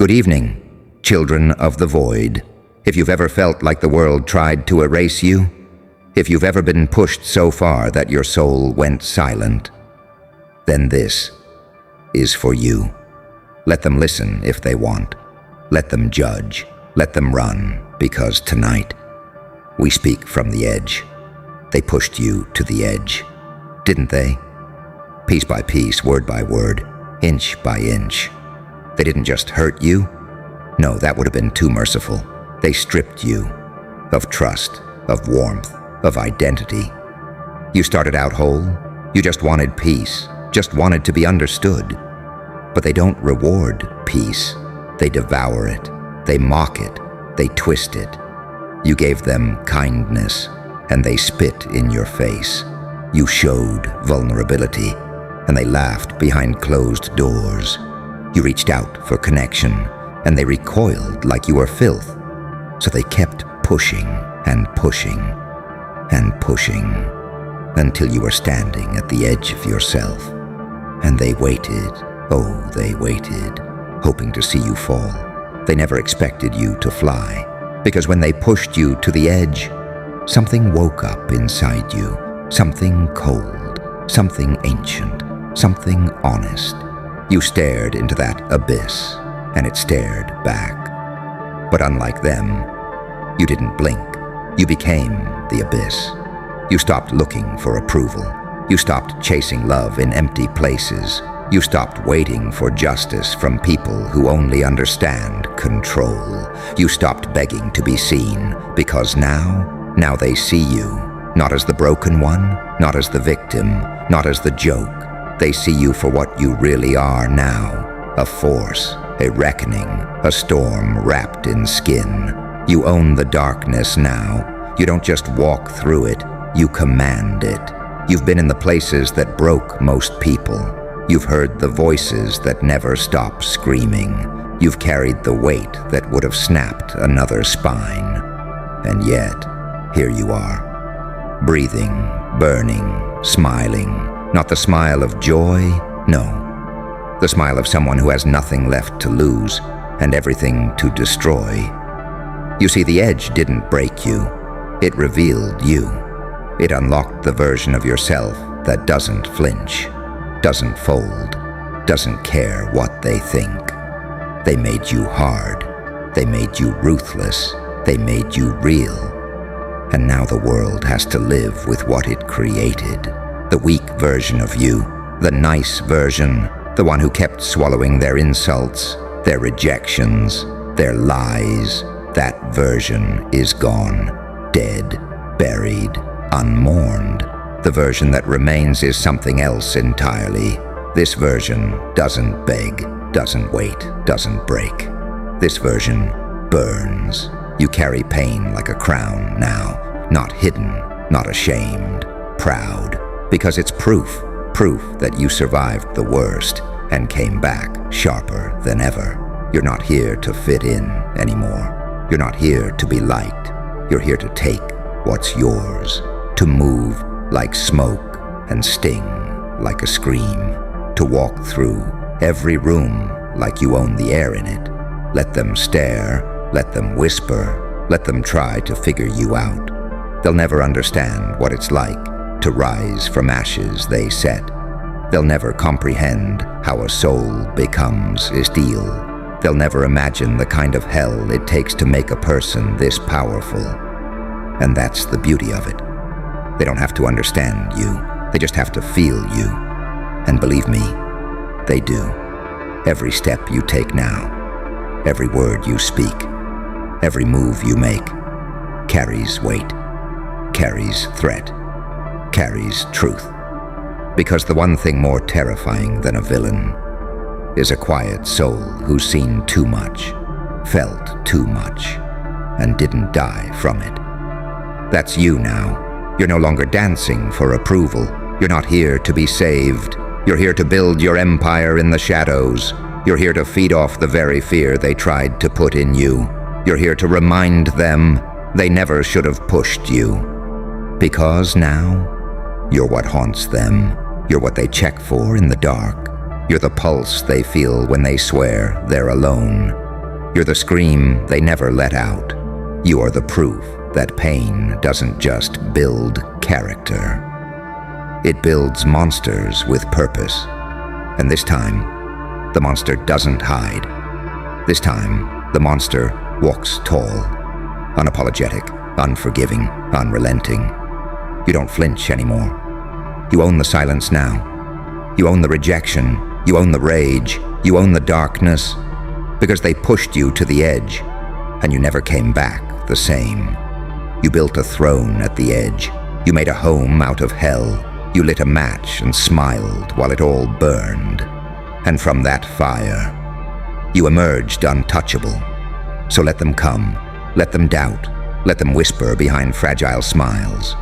Good evening, children of the void. If you've ever felt like the world tried to erase you, if you've ever been pushed so far that your soul went silent, then this is for you. Let them listen if they want. Let them judge. Let them run, because tonight, we speak from the edge. They pushed you to the edge, didn't they? Piece by piece, word by word, inch by inch. They didn't just hurt you. No, that would have been too merciful. They stripped you of trust, of warmth, of identity. You started out whole. You just wanted peace, just wanted to be understood. But they don't reward peace. They devour it. They mock it. They twist it. You gave them kindness, and they spit in your face. You showed vulnerability, and they laughed behind closed doors. You reached out for connection, and they recoiled like you were filth. So they kept pushing and pushing and pushing until you were standing at the edge of yourself. And they waited, oh, they waited, hoping to see you fall. They never expected you to fly, because when they pushed you to the edge, something woke up inside you, something cold, something ancient, something honest. You stared into that abyss, and it stared back. But unlike them, you didn't blink. You became the abyss. You stopped looking for approval. You stopped chasing love in empty places. You stopped waiting for justice from people who only understand control. You stopped begging to be seen, because now they see you, not as the broken one, not as the victim, not as the joke. They see you for what you really are now, a force, a reckoning, a storm wrapped in skin. You own the darkness now. You don't just walk through it, you command it. You've been in the places that broke most people. You've heard the voices that never stop screaming. You've carried the weight that would have snapped another spine. And yet, here you are, breathing, burning, smiling. Not the smile of joy, no. The smile of someone who has nothing left to lose and everything to destroy. You see, the edge didn't break you. It revealed you. It unlocked the version of yourself that doesn't flinch, doesn't fold, doesn't care what they think. They made you hard. They made you ruthless. They made you real. And now the world has to live with what it created. The weak version of you, the nice version, the one who kept swallowing their insults, their rejections, their lies. That version is gone, dead, buried, unmourned. The version that remains is something else entirely. This version doesn't beg, doesn't wait, doesn't break. This version burns. You carry pain like a crown now, not hidden, not ashamed, proud, because it's proof that you survived the worst and came back sharper than ever. You're not here to fit in anymore. You're not here to be liked. You're here to take what's yours, to move like smoke and sting like a scream, to walk through every room like you own the air in it. Let them stare, let them whisper, let them try to figure you out. They'll never understand what it's like to rise from ashes they set. They'll never comprehend how a soul becomes steel. They'll never imagine the kind of hell it takes to make a person this powerful. And that's the beauty of it. They don't have to understand you. They just have to feel you. And believe me, they do. Every step you take now, every word you speak, every move you make, carries weight, carries threat, carries truth. Because the one thing more terrifying than a villain is a quiet soul who's seen too much, felt too much, and didn't die from it. That's you now. You're no longer dancing for approval. You're not here to be saved. You're here to build your empire in the shadows. You're here to feed off the very fear they tried to put in you. You're here to remind them they never should have pushed you. Because now, you're what haunts them. You're what they check for in the dark. You're the pulse they feel when they swear they're alone. You're the scream they never let out. You are the proof that pain doesn't just build character. It builds monsters with purpose. And this time, the monster doesn't hide. This time, the monster walks tall, unapologetic, unforgiving, unrelenting. You don't flinch anymore. You own the silence now. You own the rejection. You own the rage. You own the darkness. Because they pushed you to the edge, and you never came back the same. You built a throne at the edge. You made a home out of hell. You lit a match and smiled while it all burned. And from that fire, you emerged untouchable. So let them come. Let them doubt. Let them whisper behind fragile smiles.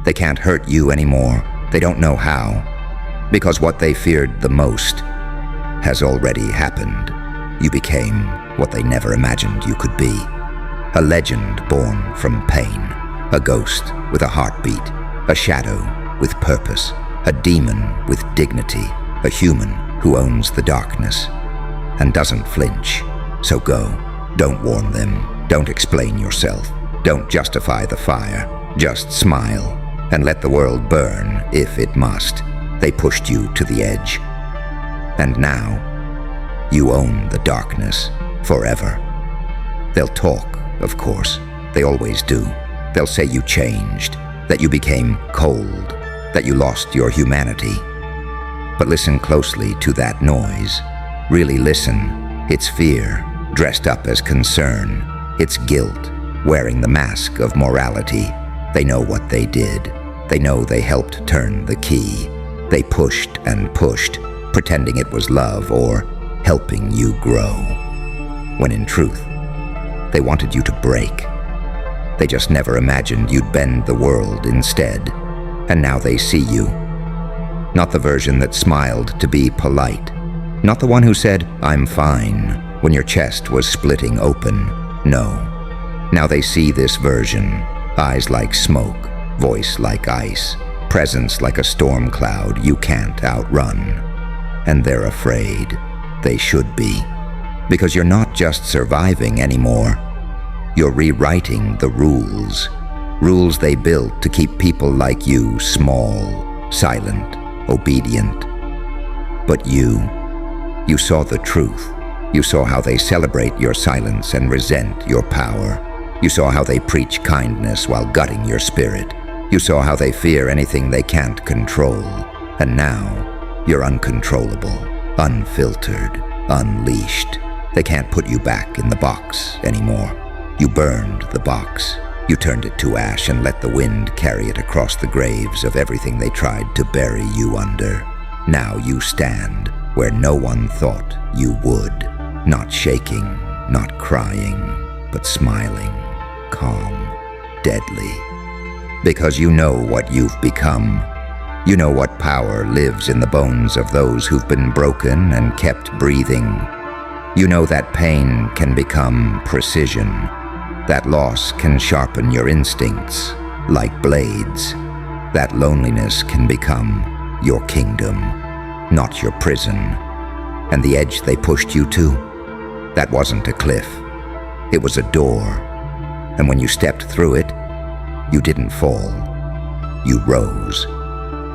They can't hurt you anymore. They don't know how. Because what they feared the most has already happened. You became what they never imagined you could be. A legend born from pain. A ghost with a heartbeat. A shadow with purpose. A demon with dignity. A human who owns the darkness and doesn't flinch. So go. Don't warn them. Don't explain yourself. Don't justify the fire. Just smile and let the world burn if it must. They pushed you to the edge. And now, you own the darkness forever. They'll talk, of course. They always do. They'll say you changed, that you became cold, that you lost your humanity. But listen closely to that noise. Really listen. It's fear, dressed up as concern. It's guilt, wearing the mask of morality. They know what they did. They know they helped turn the key. They pushed and pushed, pretending it was love or helping you grow. When in truth, they wanted you to break. They just never imagined you'd bend the world instead. And now they see you. Not the version that smiled to be polite. Not the one who said, "I'm fine," when your chest was splitting open. No. Now they see this version. Eyes like smoke, voice like ice, presence like a storm cloud you can't outrun. And they're afraid. They should be. Because you're not just surviving anymore. You're rewriting the rules. Rules they built to keep people like you small, silent, obedient. But you saw the truth. You saw how they celebrate your silence and resent your power. You saw how they preach kindness while gutting your spirit. You saw how they fear anything they can't control. And now, you're uncontrollable, unfiltered, unleashed. They can't put you back in the box anymore. You burned the box. You turned it to ash and let the wind carry it across the graves of everything they tried to bury you under. Now you stand where no one thought you would. Not shaking, not crying, but smiling, calm, deadly. Because you know what you've become. You know what power lives in the bones of those who've been broken and kept breathing. You know that pain can become precision. That loss can sharpen your instincts like blades. That loneliness can become your kingdom, not your prison. And the edge they pushed you to, that wasn't a cliff. It was a door. And when you stepped through it, you didn't fall. You rose,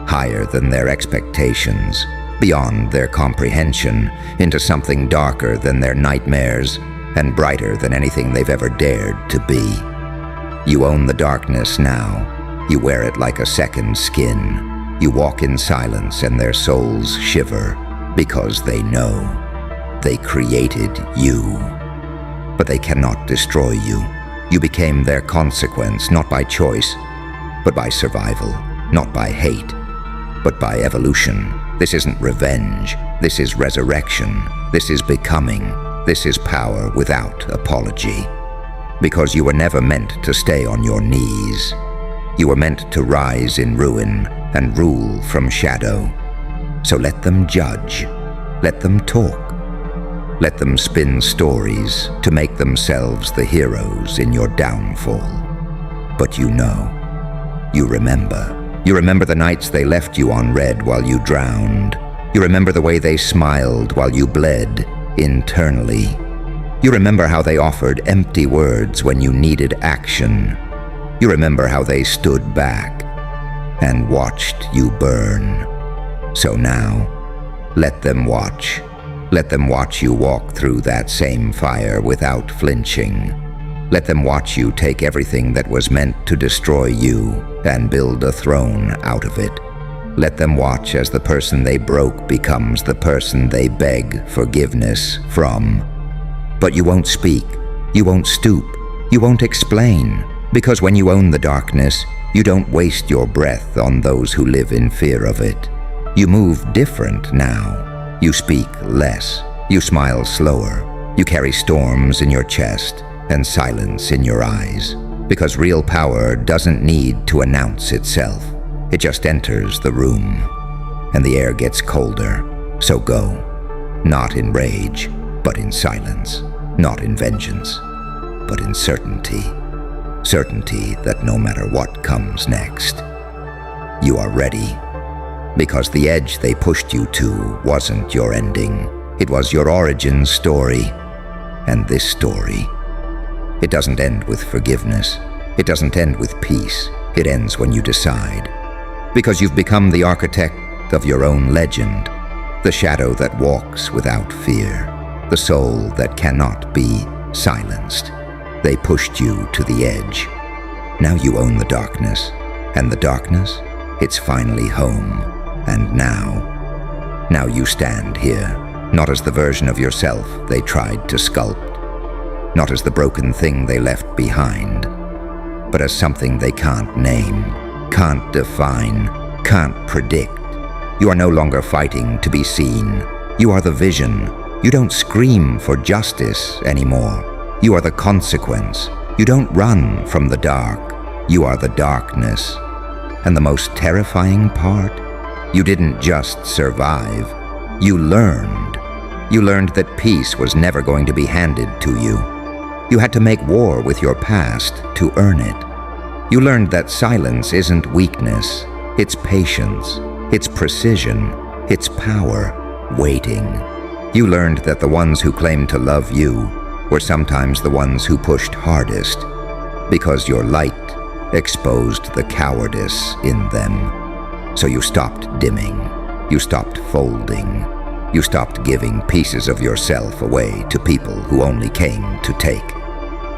higher than their expectations, beyond their comprehension, into something darker than their nightmares and brighter than anything they've ever dared to be. You own the darkness now. You wear it like a second skin. You walk in silence and their souls shiver because they know they created you. But they cannot destroy you. You became their consequence, not by choice, but by survival, not by hate, but by evolution. This isn't revenge. This is resurrection. This is becoming. This is power without apology. Because you were never meant to stay on your knees. You were meant to rise in ruin and rule from shadow. So let them judge. Let them talk. Let them spin stories to make themselves the heroes in your downfall. But you know. You remember. You remember the nights they left you on red while you drowned. You remember the way they smiled while you bled internally. You remember how they offered empty words when you needed action. You remember how they stood back and watched you burn. So now, let them watch. Let them watch you walk through that same fire without flinching. Let them watch you take everything that was meant to destroy you and build a throne out of it. Let them watch as the person they broke becomes the person they beg forgiveness from. But you won't speak, you won't stoop, you won't explain, because when you own the darkness, you don't waste your breath on those who live in fear of it. You move different now. You speak less, you smile slower, you carry storms in your chest and silence in your eyes, because real power doesn't need to announce itself. It just enters the room, and the air gets colder. So go, not in rage, but in silence, not in vengeance, but in certainty. Certainty that no matter what comes next, you are ready. Because the edge they pushed you to wasn't your ending. It was your origin story. And this story, it doesn't end with forgiveness. It doesn't end with peace. It ends when you decide. Because you've become the architect of your own legend, the shadow that walks without fear, the soul that cannot be silenced. They pushed you to the edge. Now you own the darkness, and the darkness, it's finally home. And now you stand here, not as the version of yourself they tried to sculpt, not as the broken thing they left behind, but as something they can't name, can't define, can't predict. You are no longer fighting to be seen. You are the vision. You don't scream for justice anymore. You are the consequence. You don't run from the dark. You are the darkness. And the most terrifying part? You didn't just survive. You learned. You learned that peace was never going to be handed to you. You had to make war with your past to earn it. You learned that silence isn't weakness. It's patience. It's precision. It's power. Waiting. You learned that the ones who claimed to love you were sometimes the ones who pushed hardest, because your light exposed the cowardice in them. So you stopped dimming. You stopped folding. You stopped giving pieces of yourself away to people who only came to take.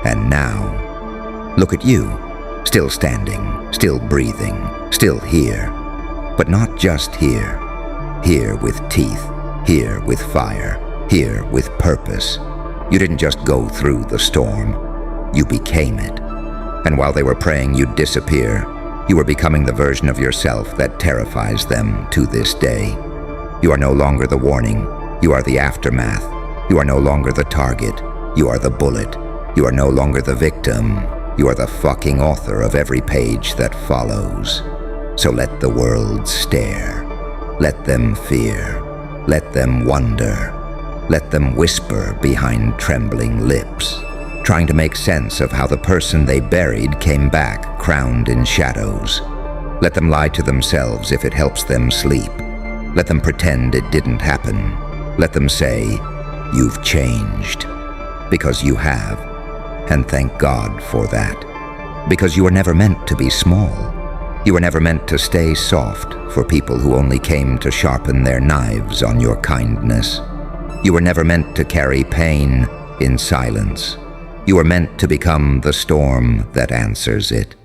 And now, look at you, still standing, still breathing, still here. But not just here. Here with teeth, here with fire, here with purpose. You didn't just go through the storm, you became it. And while they were praying you'd disappear, you were becoming the version of yourself that terrifies them to this day. You are no longer the warning, you are the aftermath. You are no longer the target, you are the bullet. You are no longer the victim, you are the fucking author of every page that follows. So let the world stare. Let them fear. Let them wonder. Let them whisper behind trembling lips, trying to make sense of how the person they buried came back crowned in shadows. Let them lie to themselves if it helps them sleep. Let them pretend it didn't happen. Let them say, "You've changed." Because you have, and thank God for that. Because you were never meant to be small. You were never meant to stay soft for people who only came to sharpen their knives on your kindness. You were never meant to carry pain in silence. You were meant to become the storm that answers it.